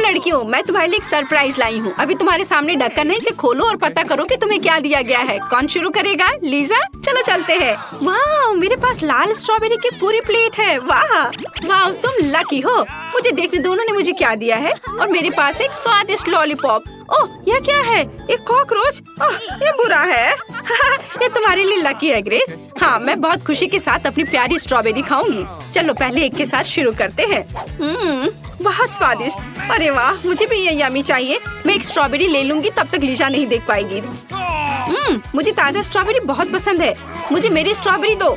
लड़कियों, मैं तुम्हारे लिए एक सरप्राइज लाई हूँ। अभी तुम्हारे सामने ढक्कन है, इसे खोलो और पता करो कि तुम्हें क्या दिया गया है। कौन शुरू करेगा? लीजा, चलो चलते हैं। वाह, मेरे पास लाल स्ट्रॉबेरी की पूरी प्लेट है। वाह वाह, तुम लकी हो। मुझे देखने दो उन्होंने मुझे क्या दिया है। और मेरे पास एक स्वादिष्ट लॉलीपॉप। ओह, यह क्या है? एक कॉकरोच। ओह, ये बुरा है। ये तुम्हारे लिए लकी है ग्रेस। हाँ, मैं बहुत खुशी के साथ अपनी प्यारी स्ट्रॉबेरी खाऊंगी। चलो पहले एक के साथ शुरू करते हैं। बहुत स्वादिष्ट। अरे वाह, मुझे भी ये यम्मी चाहिए। मैं एक स्ट्रॉबेरी ले लूंगी, तब तक लीजा नहीं देख पाएगी। मुझे ताजा स्ट्रॉबेरी बहुत पसंद है। मुझे मेरी स्ट्रॉबेरी दो।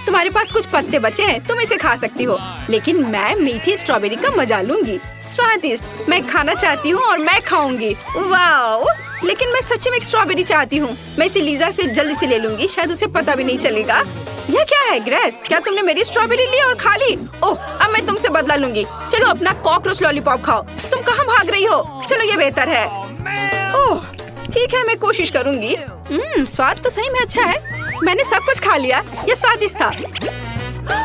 तुम्हारे पास कुछ पत्ते बचे हैं, तुम इसे खा सकती हो, लेकिन मैं मीठी स्ट्रॉबेरी का मजा लूंगी। स्वादिष्ट। मैं खाना चाहती हूँ और मैं खाऊंगी। वाओ, लेकिन मैं सच्ची में एक स्ट्रॉबेरी चाहती हूँ। मैं इसे लीजा से जल्दी से ले लूंगी, शायद उसे पता भी नहीं चलेगा। यह क्या है ग्रेस? क्या तुमने मेरी स्ट्रॉबेरी ली और खा ली? ओह, अब मैं तुमसे बदला लूंगी। चलो अपना कॉकरोच लॉलीपॉप खाओ। तुम कहाँ भाग रही हो? चलो ये बेहतर है। ओह ठीक है, मैं कोशिश करूंगी। स्वाद तो सही में अच्छा है। मैंने सब कुछ खा लिया। ये स्वादिष्ट था।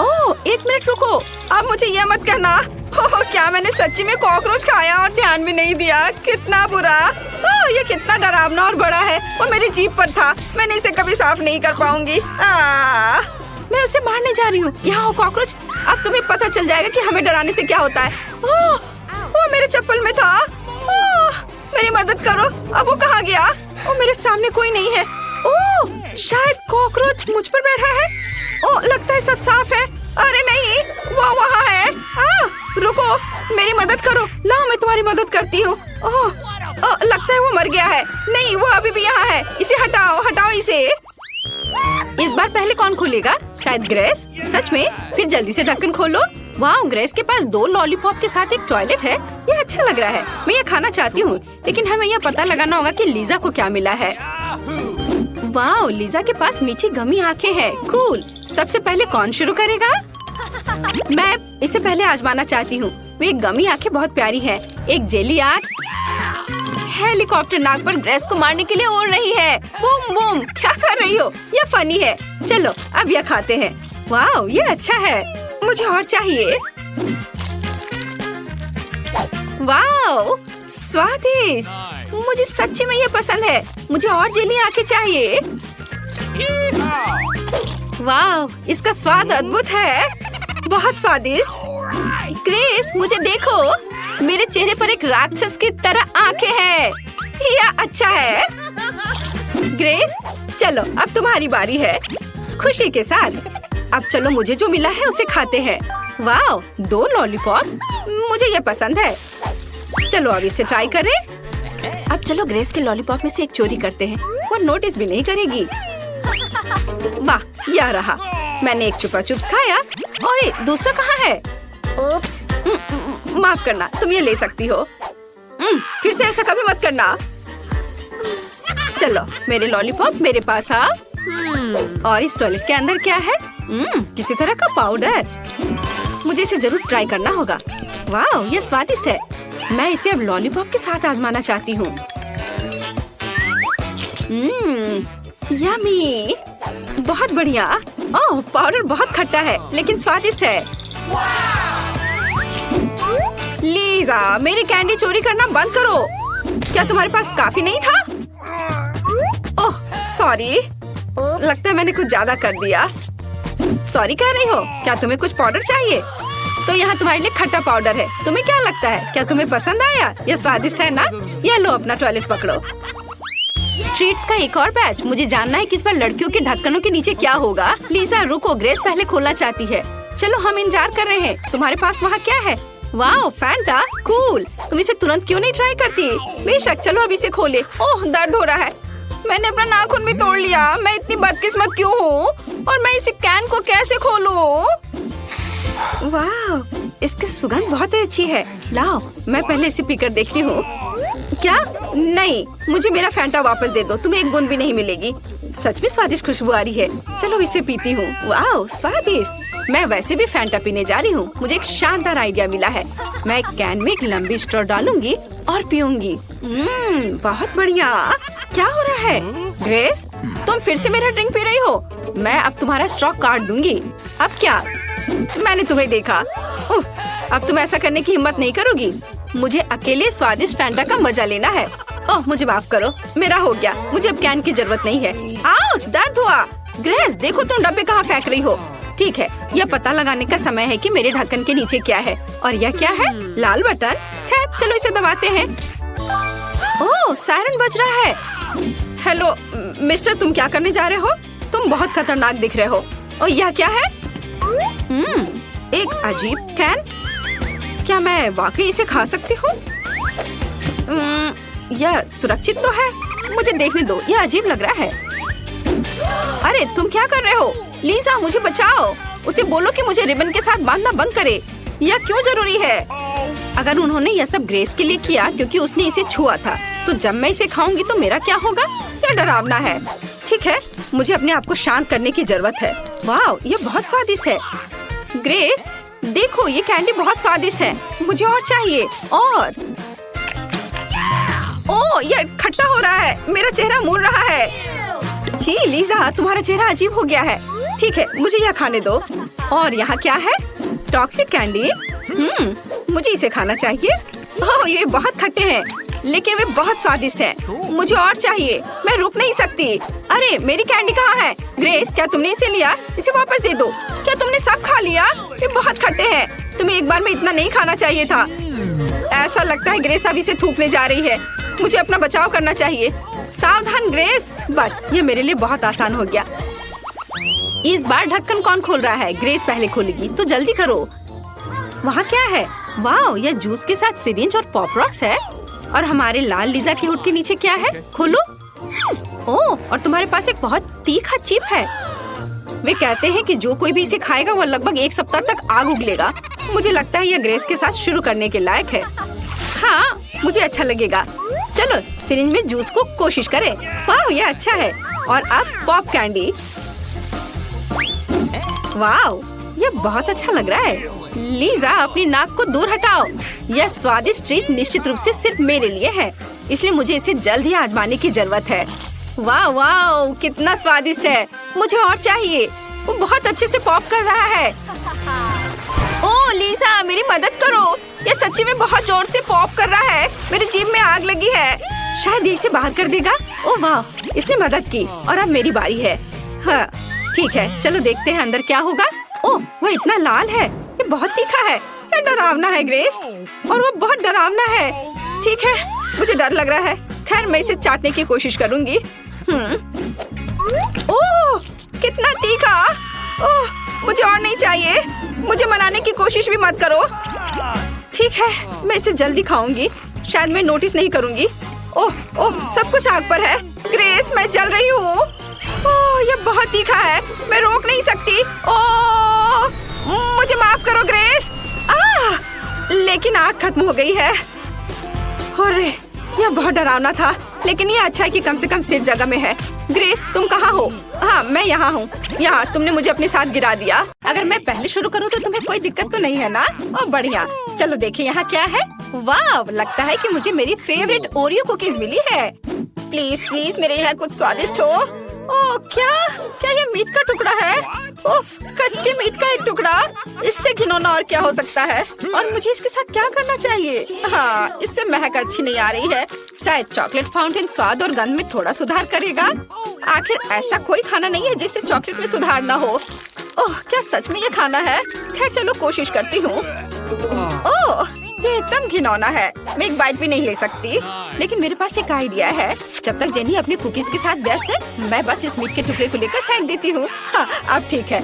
ओह, एक मिनट रुको। अब मुझे यह मत कहना। ओह, क्या मैंने सच्ची में कॉकरोच खाया और ध्यान भी नहीं दिया? कितना बुरा। ओह, ये कितना डरावना और बड़ा है। वो मेरी जीभ पर था। मैंने इसे कभी साफ नहीं कर पाऊंगी। मैं उसे मारने जा रही हूँ। यहाँ हो कॉकरोच। अब तुम्हें पता चल जाएगा कि हमें डराने से क्या होता है। ओह, वो मेरे चप्पल में था। ओह, मेरी मदद करो। अब वो कहाँ गया? ओ, मेरे सामने कोई नहीं है। ओह, शायद कॉकरोच मुझ पर बैठा है। ओह, लगता है सब साफ है। अरे नहीं, वो वहाँ है। रुको, मेरी मदद करो। लाओ, मैं तुम्हारी मदद करती हूँ। ओह, लगता है वो मर गया है। नहीं, वो अभी भी यहाँ है। इसे हटाओ, हटाओ इसे। इस बार पहले कौन खोलेगा? शायद ग्रेस। सच में? फिर जल्दी से ढक्कन खोलो। वाह, ग्रेस के पास 2 लॉलीपॉप के साथ एक टॉयलेट है। ये अच्छा लग रहा है। मैं ये खाना चाहती हूँ, लेकिन हमें यह पता लगाना होगा कि लीजा को क्या मिला है। वाह, लीजा के पास मीठी गमी आंखें हैं। कूल। सबसे पहले कौन शुरू करेगा? मैं इसे पहले आजमाना चाहती हूँ। वे गमी आंखें बहुत प्यारी है। एक जेली आंख हेलीकॉप्टर नाक पर ग्रेस को मारने के लिए उड़ रही है। Boom boom. क्या कर रही हो? ये फनी है। चलो अब यह खाते हैं। वाह, ये अच्छा है। मुझे और चाहिए। वाह, स्वादिष्ट। मुझे सच्ची में ये पसंद है। मुझे और जेली आके चाहिए। वाह, इसका स्वाद अद्भुत है। बहुत स्वादिष्ट। ग्रेस, मुझे देखो। मेरे चेहरे पर एक राक्षस की तरह आंखें हैं। यह अच्छा है। ग्रेस, चलो अब तुम्हारी बारी है। खुशी के साथ। अब चलो, मुझे जो मिला है उसे खाते हैं। वाह, 2 लॉलीपॉप। मुझे ये पसंद है। चलो अब इसे ट्राई करें। अब चलो ग्रेस के लॉलीपॉप में से एक चोरी करते हैं। वो नोटिस भी नहीं करेगी। वाह, यह रहा। मैंने एक चुपा चुप्स खाया। और दूसरा कहाँ है? उप्स। माफ करना, तुम ये ले सकती हो। फिर से ऐसा कभी मत करना। चलो, मेरे लॉलीपॉप मेरे पास आओ। और इस टॉयलेट के अंदर क्या है? किसी तरह का पाउडर। मुझे इसे जरूर ट्राई करना होगा। वाह, ये स्वादिष्ट है। मैं इसे अब लॉलीपॉप के साथ आजमाना चाहती हूँ। यम्मी। बहुत बढ़िया। ओह, पाउडर बहुत खट्टा है, लेकिन स्वादिष्ट है। लीजा, मेरी कैंडी चोरी करना बंद करो। क्या तुम्हारे पास काफी नहीं था? ओह, सॉरी। लगता है मैंने कुछ ज्यादा कर दिया। सॉरी कह रही हो? क्या तुम्हें कुछ पाउडर चाहिए? तो यहाँ तुम्हारे लिए खट्टा पाउडर है। तुम्हें क्या लगता है? क्या तुम्हें पसंद आया? ये स्वादिष्ट है ना? ये लो, अपना टॉयलेट पकड़ो। ट्रीट्स का एक और बैच। मुझे जानना है कि इस बार लड़कियों के ढक्कनों के नीचे क्या होगा। लीजा रुको, ग्रेस पहले खोलना चाहती है। चलो, हम इंतजार कर रहे हैं। तुम्हारे पास वहाँ क्या है? वाह, फैंटा। कूल। तुम इसे तुरंत क्यों नहीं ट्राई करती? बेशक, चलो अब इसे खोले। ओह, दर्द हो रहा है। मैंने अपना नाखून भी तोड़ लिया। मैं इतनी बदकिस्मत क्यों हूँ? और मैं इसे कैन को कैसे खोलूं? वाह, इसकी सुगंध बहुत अच्छी है। लाओ, मैं पहले इसे पीकर देखती हूँ। क्या? नहीं, मुझे मेरा फैंटा वापस दे दो। तुम्हें एक बूंद भी नहीं मिलेगी। सच में स्वादिष्ट खुशबू आ रही है। चलो इसे पीती हूँ। वाह, स्वादिष्ट। मैं वैसे भी फैंटा पीने जा रही हूँ। मुझे एक शानदार आइडिया मिला है। मैं एक कैन में एक लंबी स्ट्रॉ डालूंगी और पीऊंगी। बहुत बढ़िया। क्या हो रहा है? ग्रेस, तुम फिर से मेरा ड्रिंक पी रही हो। मैं अब तुम्हारा स्ट्रॉ काट दूंगी। अब क्या? मैंने तुम्हें देखा। अब तुम ऐसा करने की हिम्मत नहीं करोगी। मुझे अकेले स्वादिष्ट फैंटा का मजा लेना है। ओह मुझे माफ करो, मेरा हो गया। मुझे अब कैन की जरूरत नहीं है। आउच, दर्द हुआ। ग्रेस देखो तुम डब्बे कहाँ फेंक रही हो। ठीक है, यह पता लगाने का समय है कि मेरे ढक्कन के नीचे क्या है। और यह क्या है? लाल बटन। खैर चलो इसे दबाते हैं। ओह सायरन बज रहा है। हेलो मिस्टर, तुम क्या करने जा रहे हो? तुम बहुत खतरनाक दिख रहे हो। और यह क्या है? एक अजीब कैन। क्या मैं वाकई इसे खा सकती हूँ? यह सुरक्षित तो है। मुझे देखने दो, यह अजीब लग रहा है। अरे तुम क्या कर रहे हो? लीजा मुझे बचाओ। उसे बोलो कि मुझे रिबन के साथ बांधना बंद करे। यह क्यों जरूरी है? अगर उन्होंने यह सब ग्रेस के लिए किया क्योंकि उसने इसे छुआ था, तो जब मैं इसे खाऊंगी तो मेरा क्या होगा? यह डरावना है। ठीक है, मुझे अपने आप को शांत करने की जरूरत है। वाह, यह बहुत स्वादिष्ट है। ग्रेस देखो, ये कैंडी बहुत स्वादिष्ट है। मुझे और चाहिए। और ओह यह खट्टा हो रहा है। मेरा चेहरा मुड़ रहा है। जी लीजा, तुम्हारा चेहरा अजीब हो गया है। ठीक है, मुझे यह खाने दो। और यहाँ क्या है? Toxic candy. मुझे इसे खाना चाहिए। ओह ये बहुत खट्टे हैं, लेकिन वे बहुत स्वादिष्ट हैं। मुझे और चाहिए। मैं रुक नहीं सकती। अरे मेरी कैंडी कहाँ है? ग्रेस क्या तुमने इसे लिया? इसे वापस दे दो। क्या तुमने सब खा लिया? ये बहुत खट्टे हैं। तुम्हें एक बार में इतना नहीं खाना चाहिए था। ऐसा लगता है ग्रेस अब इसे थूकने जा रही है। मुझे अपना बचाव करना चाहिए। सावधान ग्रेस। बस ये मेरे लिए बहुत आसान हो गया। इस बार ढक्कन कौन खोल रहा है? ग्रेस पहले खोलेगी, तो जल्दी करो। वहाँ क्या है? वाह, यह जूस के साथ सिरिंज और पॉप रॉक्स है। और हमारे लाल लीजा के हुड के नीचे क्या है? खोलो। ओह, और तुम्हारे पास एक बहुत तीखा चिप है। वे कहते हैं कि जो कोई भी इसे खाएगा वो लगभग 1 सप्ताह तक आग उगलेगा। मुझे लगता है यह ग्रेस के साथ शुरू करने के लायक है। हाँ, मुझे अच्छा लगेगा। चलो सिरिंज में जूस को कोशिश करें। वाह, यह अच्छा है। और अब पॉप कैंडी। वाह, यह बहुत अच्छा लग रहा है। लीजा अपनी नाक को दूर हटाओ। यह स्वादिष्ट ट्रीट निश्चित रूप से सिर्फ मेरे लिए है, इसलिए मुझे इसे जल्द ही आजमाने की जरूरत है। वाह वाह, कितना स्वादिष्ट है। मुझे और चाहिए। वो बहुत अच्छे से पॉप कर रहा है। ओह लीजा, मेरी मदद करो। यह सच्ची में बहुत जोर से पॉप कर रहा है। मेरी जीभ में आग लगी है। शायद ये इसे बाहर कर देगा। ओह वाह, इसने मदद की। और अब मेरी बारी है। हाँ ठीक है, चलो देखते हैं अंदर क्या होगा। ओह वो इतना लाल है। ये बहुत तीखा है। ये डरावना है ग्रेस, और वो बहुत डरावना है। ठीक है, मुझे डर लग रहा है। खैर मैं इसे चाटने की कोशिश करूंगी। ओह कितना तीखा। ओह मुझे और नहीं चाहिए। मुझे मनाने की कोशिश भी मत करो। ठीक है, मैं इसे जल्दी खाऊंगी। शायद मैं नोटिस नहीं करूंगी। ओह ओह, सब कुछ आग पर है। ग्रेस मैं जल रही हूँ। ओह ये बहुत तीखा है। मैं रोक नहीं सकती। ओह मुझे माफ करो ग्रेस। लेकिन आग खत्म हो गई है। अरे यह बहुत डरावना था, लेकिन ये अच्छा है कि कम से कम सेफ जगह में है। ग्रेस तुम कहाँ हो? हाँ मैं यहाँ हूँ। यहाँ तुमने मुझे अपने साथ गिरा दिया। अगर मैं पहले शुरू करूँ तो तुम्हें कोई दिक्कत तो नहीं है ना? ओह बढ़िया। चलो देखिए यहाँ क्या है। वाह, लगता है कि मुझे मेरी फेवरेट ओरियो कुकीज मिली है। प्लीज प्लीज मेरे यहाँ कुछ स्वादिष्ट हो। ओह क्या ये मीट का टुकड़ा है? उफ, कच्चे मीट का एक टुकड़ा। इससे घिनौना और क्या हो सकता है? और मुझे इसके साथ क्या करना चाहिए? हाँ, इससे महक अच्छी नहीं आ रही है। शायद चॉकलेट फाउंटेन स्वाद और गंध में थोड़ा सुधार करेगा। आखिर ऐसा कोई खाना नहीं है जिससे चॉकलेट में सुधार ना हो। ओह क्या सच में ये खाना है? खैर चलो कोशिश करती हूँ। ओह ये एकदम घिनौना है। मैं एक बाइट भी नहीं ले सकती। लेकिन मेरे पास एक आइडिया है। जब तक जेनी अपने कुकीज के साथ व्यस्त है, मैं बस इस मीट के टुकड़े को लेकर फेंक देती हूँ। हाँ, अब ठीक है।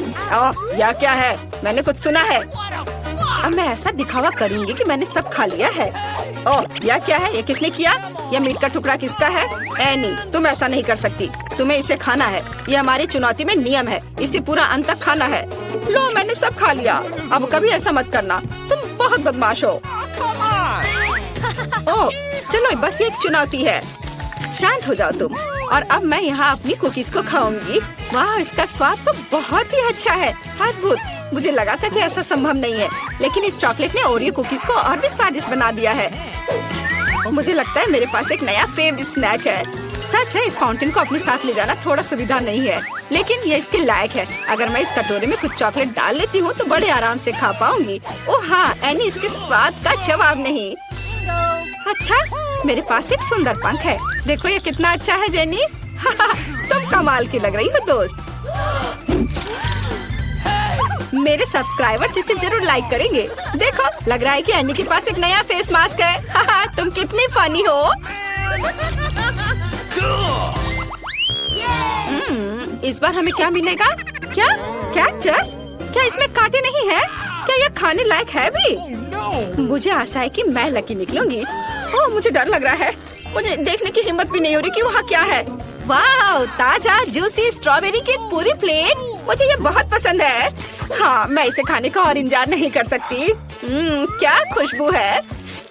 यह क्या है? मैंने कुछ सुना है। अब मैं ऐसा दिखावा करूँगी कि मैंने सब खा लिया है। ओह यह क्या है? ये किसने किया? यह मीट का टुकड़ा किसका है? एनी, तुम ऐसा नहीं कर सकती। तुम्हें इसे खाना है। यह हमारी चुनौती में नियम है। इसे पूरा अंत तक खाना है। लो मैंने सब खा लिया। अब कभी ऐसा मत करना। तुम बहुत बदमाश हो। ओह चलो, बस ये एक चुनौती है। शांत हो जाओ तुम। और अब मैं यहाँ अपनी कुकीज को खाऊंगी। वाह, इसका स्वाद तो बहुत ही अच्छा है। अद्भुत। मुझे लगा था कि ऐसा संभव नहीं है, लेकिन इस चॉकलेट ने ओरियो कुकीज को और भी स्वादिष्ट बना दिया है। और मुझे लगता है मेरे पास एक नया फेवरेट स्नैक है। सच है, इस फाउंटेन को अपने साथ ले जाना थोड़ा सुविधा नहीं है, लेकिन ये इसके लायक है। अगर मैं इस कटोरे में कुछ चॉकलेट डाल लेती हूँ तो बड़े आराम से खा पाऊंगी। ओह हाँ एनी, इसके स्वाद का जवाब नहीं। अच्छा, मेरे पास एक सुंदर पंख है। देखो ये कितना अच्छा है जेनी। तुम कमाल की लग रही हो दोस्त। मेरे सब्सक्राइबर्स इसे जरूर लाइक करेंगे। देखो, लग रहा है कि एनी के पास एक नया फेस मास्क है। तुम कितनी फनी हो। इस बार हमें क्या मिलेगा? क्या कैक्टस? क्या इसमें कांटे नहीं है? क्या यह खाने लायक है भी? मुझे आशा है कि मैं लकी निकलूंगी। ओह मुझे डर लग रहा है। मुझे देखने की हिम्मत भी नहीं हो रही कि वहाँ क्या है। वाह, ताजा जूसी स्ट्रॉबेरी की पूरी प्लेट। मुझे ये बहुत पसंद है। हाँ, मैं इसे खाने का और इंतजार नहीं कर सकती। क्या खुशबू है।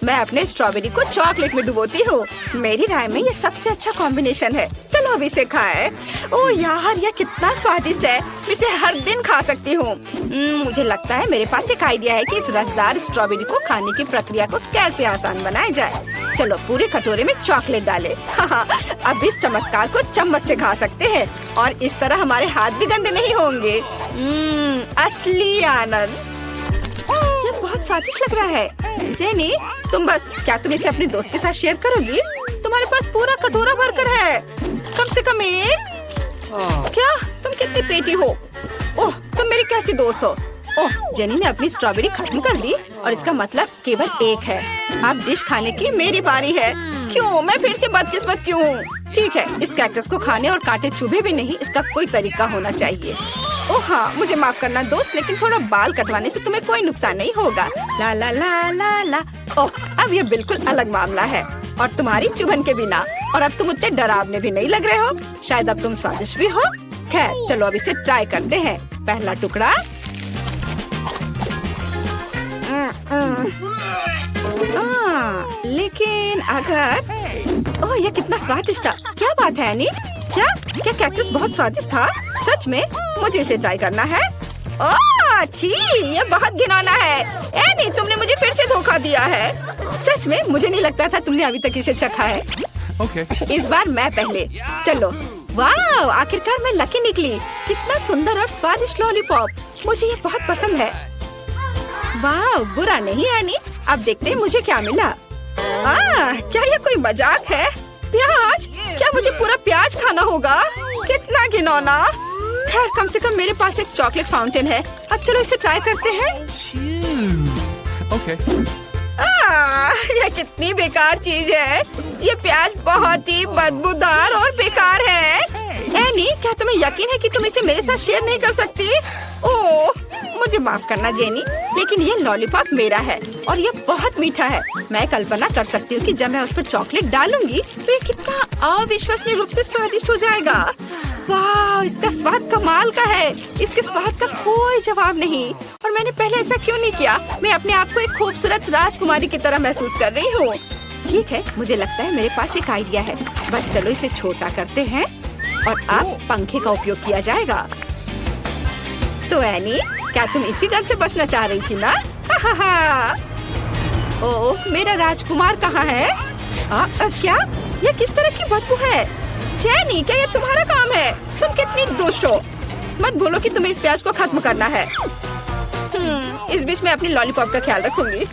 मैं अपने स्ट्रॉबेरी को चॉकलेट में डुबोती हूँ। मेरी राय में ये सबसे अच्छा कॉम्बिनेशन है। चलो अब इसे खाएं। ओह यार, यह कितना स्वादिष्ट है। मैं इसे हर दिन खा सकती हूँ। मुझे लगता है मेरे पास एक आइडिया है कि इस रसदार स्ट्रॉबेरी को खाने की प्रक्रिया को कैसे आसान बनाया जाए। चलो पूरे कटोरे में चॉकलेट डालें। अब इस चमत्कार को चम्मच से खा सकते हैं और इस तरह हमारे हाथ भी गंदे नहीं होंगे। असली आनंद। ये बहुत स्वादिष्ट लग रहा है। जेनी, क्या तुम इसे अपने दोस्त के साथ शेयर करोगी? तुम्हारे पास पूरा कटोरा भरकर है। कम से कम एक। क्या तुम कितनी पेटी हो? ओह, तुम मेरी कैसी दोस्त हो? ओह, जेनी ने अपनी स्ट्रॉबेरी खत्म कर दी और इसका मतलब केवल एक है। अब डिश खाने की मेरी बारी है। क्यों मैं फिर से बदकिस्मत क्यों हूँ? ठीक है, इस कैक्टस को खाने और कांटे चुभे भी नहीं, इसका कोई तरीका होना चाहिए। ओह हाँ, मुझे माफ करना दोस्त, लेकिन थोड़ा बाल कटवाने से तुम्हें कोई नुकसान नहीं होगा। ला ला ला ला ला। ओह, अब ये बिल्कुल अलग मामला है और तुम्हारी चुभन के बिना। और अब तुम उतने डरावने भी नहीं लग रहे हो। शायद अब तुम स्वादिष्ट भी हो। खैर चलो अब इसे ट्राई करते हैं। पहला टुकड़ा। लेकिन अगर ओह ये कितना स्वादिष्ट था। क्या बात है एनी? क्या कैक्टस बहुत स्वादिष्ट था? सच में? मुझे इसे ट्राई करना है। ओह छी, ये बहुत घिनौना है। एनी, तुमने मुझे फिर से धोखा दिया है। सच में? मुझे नहीं लगता था तुमने अभी तक इसे चखा है। इस बार मैं पहले। चलो। वाह, आखिरकार मैं लकी निकली। कितना सुंदर और स्वादिष्ट लॉलीपॉप। मुझे ये बहुत पसंद है। वाह, बुरा नहीं एनी। अब देखते हैं मुझे क्या मिला। क्या ये कोई मजाक है? प्याज? क्या मुझे पूरा प्याज खाना होगा? कितना घिनौना। खैर कम से कम मेरे पास एक चॉकलेट फाउंटेन है। अब चलो इसे ट्राई करते हैं। ये कितनी बेकार चीज है। ये प्याज बहुत ही बदबूदार और बेकार है। एनी, क्या तुम्हें यकीन है कि तुम इसे मेरे साथ शेयर नहीं कर सकती? ओह, मुझे माफ करना जेनी, लेकिन ये लॉलीपॉप मेरा है और ये बहुत मीठा है। मैं कल्पना कर सकती हूँ कि जब मैं उस पर चॉकलेट डालूंगी तो ये कितना अविश्वसनीय रूप से स्वादिष्ट हो जाएगा। वाह, इसका स्वाद कमाल का है। इसके स्वाद का कोई जवाब नहीं। और मैंने पहले ऐसा क्यों नहीं किया? मैं अपने आप को एक खूबसूरत राजकुमारी की तरह महसूस कर रही हूँ। ठीक है, मुझे लगता है मेरे पास एक आइडिया है। बस चलो इसे छोटा करते हैं और अब पंखे का उपयोग किया जाएगा। तो एनी, क्या तुम इसी गन से बचना चाह रही थी ना? ओह, मेरा राजकुमार कहाँ है? क्या? ये किस तरह की बदबू है? जेनी, क्या ये तुम्हारा काम है? तुम कितनी दुष्ट हो। मत भूलो कि तुम्हें इस प्याज को खत्म करना है। इस बीच मैं अपनी लॉलीपॉप का ख्याल रखूंगी।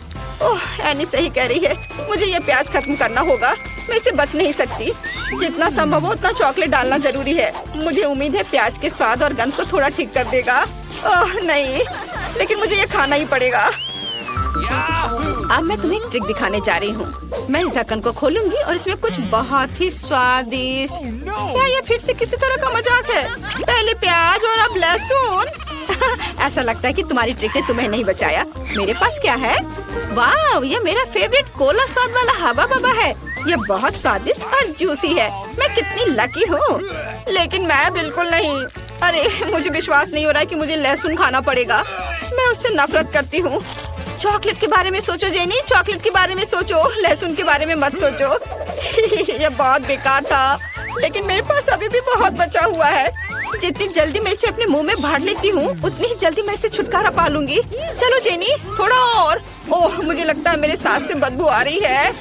ओह, एनी सही कह रही है। मुझे ये प्याज खत्म करना होगा। मैं इसे बच नहीं सकती। जितना संभव हो उतना चॉकलेट डालना जरूरी है। मुझे उम्मीद है प्याज के स्वाद और गंध को थोड़ा ठीक कर देगा। ओह नहीं, लेकिन मुझे ये खाना ही पड़ेगा। अब मैं तुम्हें एक ट्रिक दिखाने जा रही हूँ। मैं इस ढक्कन को खोलूंगी और इसमें कुछ बहुत ही स्वादिष्ट। क्या ये फिर से किसी तरह का मजाक है? पहले प्याज और अब लहसुन। ऐसा लगता है कि तुम्हारी ट्रिक ने तुम्हें नहीं बचाया। मेरे पास क्या है? वाह, ये मेरा फेवरेट कोला स्वाद वाला हवा बाबा है। ये बहुत स्वादिष्ट और जूसी है। मैं कितनी लकी हूँ। लेकिन मैं बिल्कुल नहीं। अरे, मुझे विश्वास नहीं हो रहा है कि मुझे लहसुन खाना पड़ेगा। मैं उससे नफरत करती हूँ। चॉकलेट के बारे में सोचो जेनी, चॉकलेट के बारे में सोचो, लहसुन के बारे में मत सोचो। ये बहुत बेकार था, लेकिन मेरे पास अभी भी बहुत बचा हुआ है। जितनी जल्दी मैं इसे अपने मुंह में भर लेती हूँ, उतनी ही जल्दी मैं इसे छुटकारा पा लूंगी। चलो जेनी, थोड़ा और। ओह, मुझे लगता है मेरे सांस से बदबू आ रही है।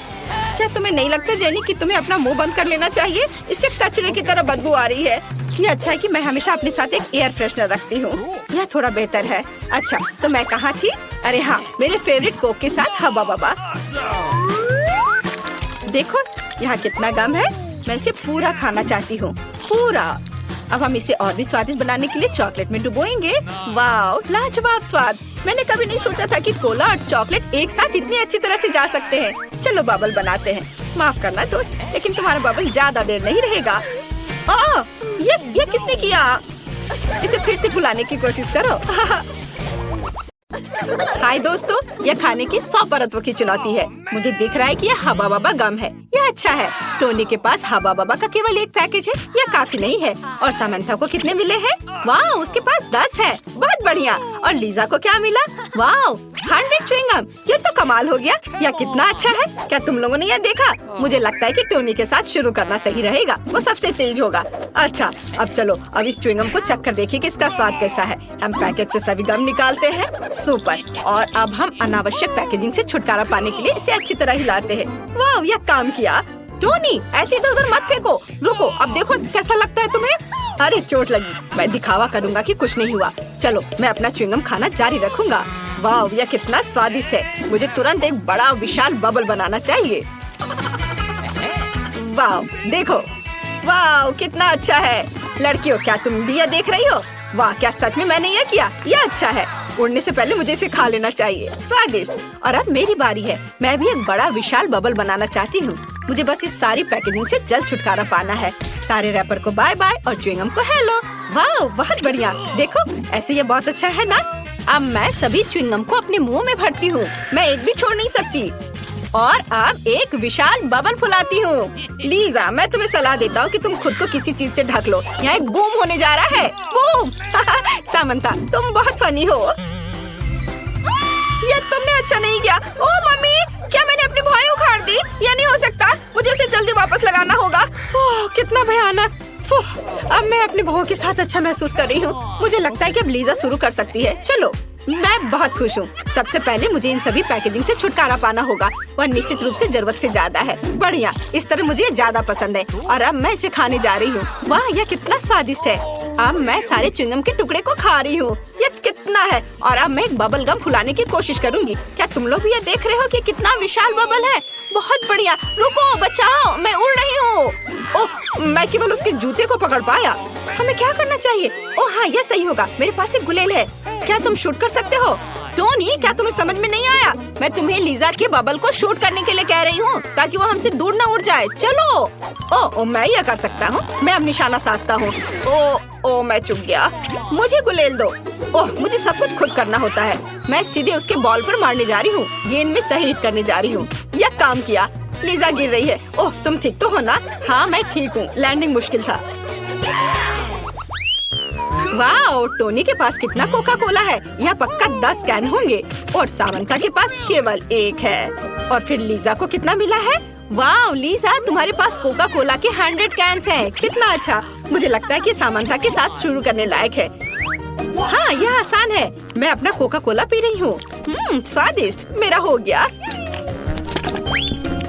क्या तुम्हें नहीं लगता जेनी कि तुम्हें अपना मुंह बंद कर लेना चाहिए? इससे कचरे की तरह बदबू आ रही है। ये अच्छा है कि मैं हमेशा अपने साथ एक एयर फ्रेशनर रखती हूँ। यह थोड़ा बेहतर है। अच्छा, तो मैं कहाँ थी? अरे हाँ, मेरे फेवरेट कोक के साथ हवा बबा। देखो यहाँ कितना गम है। मैं इसे पूरा खाना चाहती हूँ, पूरा। अब हम इसे और भी स्वादिष्ट बनाने के लिए चॉकलेट में डुबोएंगे। वाओ, लाजवाब स्वाद। मैंने कभी नहीं सोचा था कि कोला और चॉकलेट एक साथ इतनी अच्छी तरह से जा सकते हैं। चलो बबल बनाते हैं। माफ करना दोस्त, लेकिन तुम्हारा बबल ज्यादा देर नहीं रहेगा। ये किसने किया? इसे फिर से फुलाने की कोशिश करो। हाय दोस्तों, यह खाने की 100 परतों की चुनौती है। मुझे दिख रहा है कि यह हवा बबा गम है। यह अच्छा है। टोनी के पास हवा बबा का केवल एक पैकेज है, यह काफी नहीं है। और सामंथा को कितने मिले हैं? वाह, उसके पास 10 है। बहुत बढ़िया। और लीजा को क्या मिला? वाह, 100 च्युइंगम। ये तो कमाल हो गया। यह कितना अच्छा है। क्या तुम लोगों ने यह देखा? मुझे लगता है कि टोनी के साथ शुरू करना सही रहेगा। वो सबसे तेज होगा। अच्छा, अब चलो, अब इस च्युइंगम को चक्कर देखिए कि इसका स्वाद कैसा है। हम पैकेट से सभी गम निकालते हैं। सुपर। और अब हम अनावश्यक पैकेजिंग से छुटकारा पाने के लिए इसे अच्छी तरह हिलाते हैं। वाह, यह काम किया। टोनी, ऐसे इधर उधर मत फेंको। रुको, अब देखो कैसा लगता है तुम्हें। अरे चोट लगी। मैं दिखावा करूँगा कि कुछ नहीं हुआ। चलो, मैं अपना च्युइंगम खाना जारी रखूंगा। वाह, यह कितना स्वादिष्ट है। मुझे तुरंत एक बड़ा विशाल बबल बनाना चाहिए। वाह, देखो। वाह, कितना अच्छा है। लड़कियों, क्या तुम भी यह देख रही हो? वाह, क्या सच में मैंने यह किया? यह अच्छा है। उड़ने से पहले मुझे इसे खा लेना चाहिए। स्वादिष्ट। और अब मेरी बारी है। मैं भी एक बड़ा विशाल बबल बनाना चाहती हूँ। मुझे बस इस सारी पैकेजिंग से जल्द छुटकारा पाना है। सारे रैपर को बाय बाय और च्युइंगम को हेलो। वाह, बहुत बढ़िया। देखो, ऐसे ये बहुत अच्छा है ना। अब मैं सभी च्युइंगम को अपने मुंह में भरती हूँ। मैं एक भी छोड़ नहीं सकती। और अब एक विशाल बबल फुलाती हूँ। लीजा, मैं तुम्हें सलाह देता हूँ कि तुम खुद को किसी चीज से ढक लो। यहाँ एक बूम होने जा रहा है। बूम। सामंता, तुम बहुत फनी हो। ये तुमने अच्छा नहीं किया। ओ मम्मी, क्या मैंने अपनी भौएं उखाड़ दी? यह नहीं हो सकता। मुझे उसे जल्दी वापस लगाना होगा। ओह, कितना भयानक। अब मैं अपनी भौं के साथ अच्छा महसूस कर रही हूँ। मुझे लगता है कि अब लीजा शुरू कर सकती है। चलो, मैं बहुत खुश हूँ। सबसे पहले मुझे इन सभी पैकेजिंग से छुटकारा पाना होगा। वह निश्चित रूप से जरूरत से ज्यादा है। बढ़िया, इस तरह मुझे ज्यादा पसंद है। और अब मैं इसे खाने जा रही हूँ। वाह, यह कितना स्वादिष्ट है। अब मैं सारे च्युइंगम के टुकड़े को खा रही हूँ। यह कितना है। और अब मैं एक बबल गम फुलाने की कोशिश करूँगी। क्या तुम लोग भी यह देख रहे हो कि कितना विशाल बबल है? बहुत बढ़िया। रुको, बचाओ, मैं उड़ रही हूँ। ओह, मैं केवल उसके जूते को पकड़ पाया। हमें क्या करना चाहिए? ओह हाँ, यह सही होगा। मेरे पास एक गुलेल है। क्या तुम शूट कर सकते हो? टोनी, क्या तुम्हें समझ में नहीं आया? मैं तुम्हें लीजा के बबल को शूट करने के लिए कह रही हूँ, ताकि वो हमसे दूर न उड़ जाए। चलो। ओ, मैं यह कर सकता हूँ। मैं अब निशाना साधता हूँ। ओ, मैं चुक गया। मुझे गुलेल दो। ओह, मुझे सब कुछ खुद करना होता है। मैं सीधे उसके बॉल पर मारने जा रही हूँ। गेंद में सही हिट करने जा रही हूँ। यह काम किया। लीजा गिर रही है। ओह, तुम ठीक तो हो ना? हाँ, मैं ठीक हूँ। लैंडिंग मुश्किल था। वाह, टोनी के पास कितना कोका कोला है। यहाँ पक्का 10 कैन होंगे। और सामंता के पास केवल 1 है। और फिर लीजा को कितना मिला है? वाह लीजा, तुम्हारे पास कोका कोला के 100 कैंस हैं। कितना अच्छा। मुझे लगता है कि सामंता के साथ शुरू करने लायक है। हाँ, यह आसान है। मैं अपना कोका कोला पी रही हूँ। स्वादिष्ट। मेरा हो गया।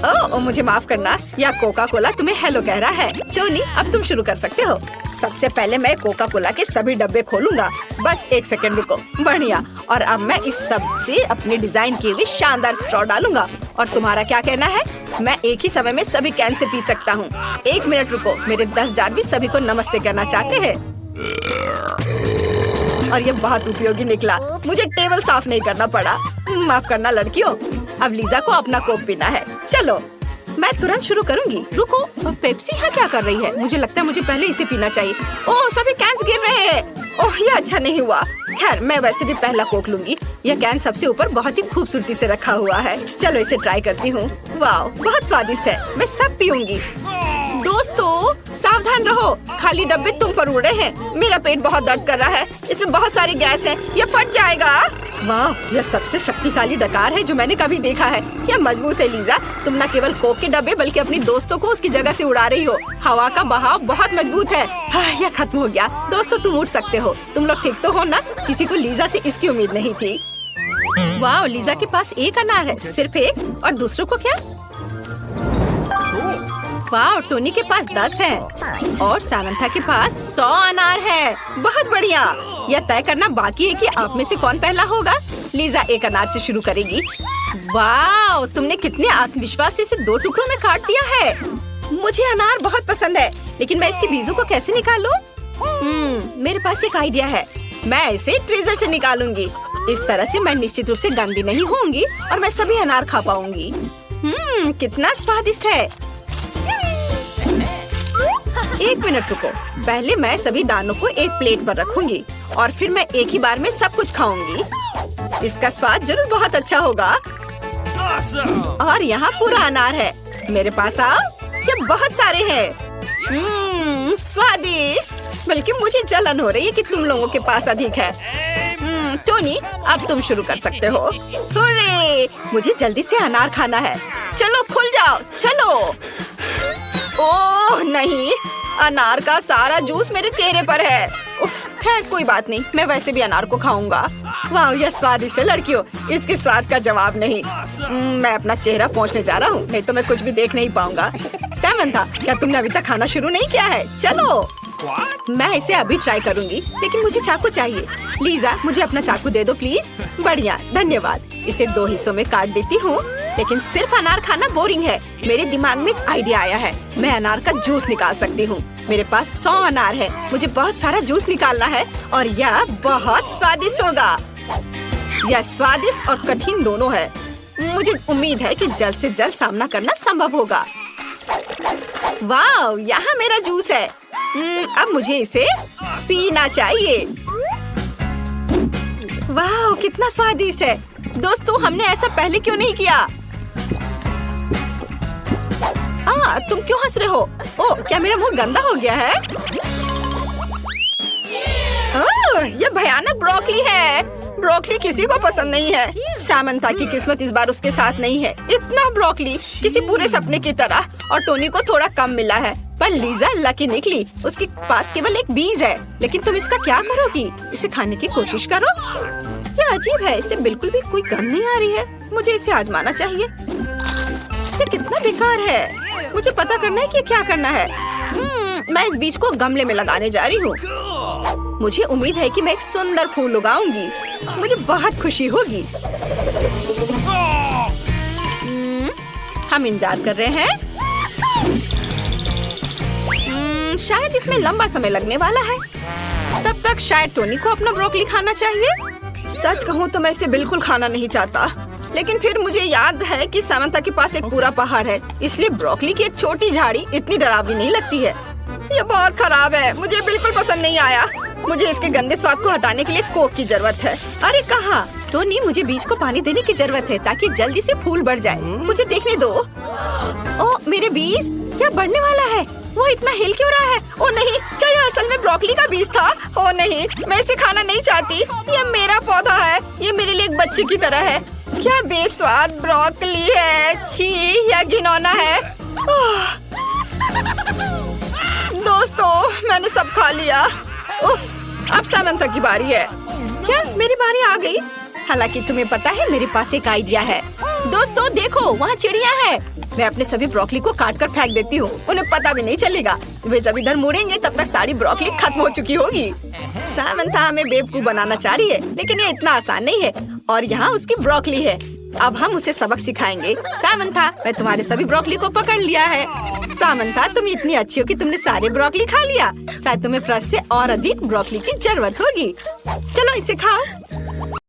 ओह, मुझे माफ करना। यह कोका कोला तुम्हें हेलो कह रहा है। टोनी, अब तुम शुरू कर सकते हो। सबसे पहले मैं कोका कोला के सभी डब्बे खोलूंगा। बस 1 सेकंड रुको। बढ़िया। और अब मैं इस सब से अपने डिजाइन किए हुए शानदार स्ट्रॉ डालूंगा। और तुम्हारा क्या कहना है? मैं एक ही समय में सभी कैन से पी सकता हूँ। 1 मिनट रुको। मेरे 10 जार भी सभी को नमस्ते करना चाहते हैं। और ये बहुत उपयोगी निकला। मुझे टेबल साफ नहीं करना पड़ा। माफ करना लड़कियों। अब लीजा को अपना कोक पीना है। चलो, मैं तुरंत शुरू करूंगी। रुको, पेप्सी यहाँ क्या कर रही है? मुझे लगता है मुझे पहले इसे पीना चाहिए। ओह, सभी कैंस गिर रहे हैं। ओह, यह अच्छा नहीं हुआ। खैर, मैं वैसे भी पहला कोक लूंगी। यह कैन सबसे ऊपर बहुत ही खूबसूरती से रखा हुआ है। चलो, इसे ट्राई करती हूँ। वाह, बहुत स्वादिष्ट है। मैं सब पीऊंगी। दोस्तों, सावधान रहो। खाली डब्बे तुम पर उड़ रहे हैं। मेरा पेट बहुत दर्द कर रहा है। इसमें बहुत सारी गैस है। यह फट जाएगा। वाह, यह सबसे शक्तिशाली डकार है जो मैंने कभी देखा है। यह मजबूत है लीजा। तुम न केवल कोक के डब्बे बल्कि अपनी दोस्तों को उसकी जगह से उड़ा रही हो। हवा का बहाव बहुत मजबूत है। यह खत्म हो गया। दोस्तों, तुम उड़ सकते हो। तुम लोग ठीक तो हो ना? किसी को लीजा से इसकी उम्मीद नहीं थी। वाह, लीजा के पास 1 अनार है। सिर्फ 1। और दूसरों को क्या? वाह, टोनी के पास 10 है और सामंथा के पास 100 अनार है। बहुत बढ़िया। यह तय करना बाकी है कि आप में से कौन पहला होगा। लीजा एक अनार से शुरू करेगी। वाह, तुमने कितने आत्मविश्वास से इसे 2 टुकड़ों में काट दिया है। मुझे अनार बहुत पसंद है, लेकिन मैं इसके बीजों को कैसे निकालूं? मेरे पास एक आइडिया है। मैं इसे ट्विज़र से निकालूंगी। इस तरह से मैं निश्चित रूप से गंदी नहीं होंगी और मैं सभी अनार खा पाऊंगी। कितना स्वादिष्ट है। 1 मिनट रुको। पहले मैं सभी दानों को एक प्लेट पर रखूंगी और फिर मैं एक ही बार में सब कुछ खाऊंगी। इसका स्वाद जरूर बहुत अच्छा होगा। और यहाँ पूरा अनार है। मेरे पास आओ। ये बहुत सारे हैं। स्वादिष्ट। बल्कि मुझे जलन हो रही है कि तुम लोगों के पास अधिक है। टोनी, अब तुम शुरू कर सकते हो। हुर्रे! मुझे जल्दी से अनार खाना है। चलो खुल जाओ, चलो। ओह नहीं, अनार का सारा जूस मेरे चेहरे पर है। उफ, खैर कोई बात नहीं, मैं वैसे भी अनार को खाऊंगा। वाह, यह स्वादिष्ट है लड़कियों। इसके स्वाद का जवाब नहीं। मैं अपना चेहरा पोंछने जा रहा हूँ, नहीं तो मैं कुछ भी देख नहीं पाऊंगा। सामंथा, क्या तुमने अभी तक खाना शुरू नहीं किया है? चलो। मैं इसे अभी ट्राई करूंगी, लेकिन मुझे चाकू चाहिए। लीजा, मुझे अपना चाकू दे दो प्लीज। बढ़िया, धन्यवाद। इसे 2 हिस्सों में काट देती हूँ, लेकिन सिर्फ अनार खाना बोरिंग है। मेरे दिमाग में एक आइडिया आया है। मैं अनार का जूस निकाल सकती हूँ। मेरे पास 100 अनार है। मुझे बहुत सारा जूस निकालना है और यह बहुत स्वादिष्ट होगा। यह स्वादिष्ट और कठिन दोनों है। मुझे उम्मीद है कि जल्द से जल्द सामना करना संभव होगा। वाह, यहाँ मेरा जूस है। अब मुझे इसे पीना चाहिए। वाह, कितना स्वादिष्ट है। दोस्तों, हमने ऐसा पहले क्यों नहीं किया? तुम क्यों हंस रहे हो? ओह, क्या मेरा मुंह गंदा हो गया है? यह भयानक ब्रोकली है। ब्रोकली किसी को पसंद नहीं है। सामंथा की किस्मत इस बार उसके साथ नहीं है। इतना ब्रोकली, किसी पूरे सपने की तरह। और टोनी को थोड़ा कम मिला है, पर लीजा लकी निकली। उसके पास केवल एक बीज है। लेकिन तुम इसका क्या करोगी? इसे खाने की कोशिश करो। यह अजीब है, इसे बिल्कुल भी कोई गंध नहीं आ रही है। मुझे इसे आजमाना चाहिए। ये कितना बेकार है। मुझे पता करना है कि क्या करना है। मैं इस बीज को गमले में लगाने जा रही हूँ। मुझे उम्मीद है कि मैं एक सुंदर फूल उगाऊंगी। मुझे बहुत खुशी होगी। हम इंतजार कर रहे हैं। शायद इसमें लंबा समय लगने वाला है। तब तक शायद टोनी को अपना ब्रोकली खाना चाहिए। सच कहूँ तो मैं इसे बिल्कुल खाना नहीं चाहता, लेकिन फिर मुझे याद है कि सामंथा के पास एक पूरा पहाड़ है, इसलिए ब्रोकली की एक छोटी झाड़ी इतनी डरावनी नहीं लगती है। ये बहुत खराब है, मुझे बिल्कुल पसंद नहीं आया। मुझे इसके गंदे स्वाद को हटाने के लिए कोक की जरूरत है। अरे कहाँ? टोनी, मुझे बीज को पानी देने की जरूरत है ताकि जल्दी से फूल बढ़ जाए। मुझे देखने दो। ओ, मेरे बीज क्या बढ़ने वाला है? वो इतना हिल क्यों रहा है? ओ नहीं, क्या यह असल में ब्रोकली का बीज था? ओ नहीं, मैं इसे खाना नहीं चाहती। ये मेरा पौधा है, ये मेरे लिए एक बच्चे की तरह है। क्या बेस्वाद ब्रोकली है। छी, यह घिनौना है। दोस्तों, मैंने सब खा लिया। उफ, अब सामंथा की बारी है। क्या मेरी बारी आ गई? हालांकि तुम्हें पता है, मेरे पास एक आइडिया है। दोस्तों देखो, वहाँ चिड़िया है। मैं अपने सभी ब्रोकली को काट कर फेंक देती हूँ। उन्हें पता भी नहीं चलेगा। वे जब इधर मुड़ेंगे तब तक सारी ब्रोकली खत्म हो चुकी होगी। सामंथा हमें बेवकूफ बनाना चाह रही है, लेकिन ये इतना आसान नहीं है। और यहाँ उसकी ब्रोकली है। अब हम उसे सबक सिखाएंगे। सामंथा, मैं तुम्हारे सभी ब्रोकली को पकड़ लिया है। सामंथा, तुम इतनी अच्छी हो कि तुमने सारे ब्रोकली खा लिया। शायद तुम्हें फ्रेश से और अधिक ब्रोकली की जरूरत होगी। चलो इसे खाओ।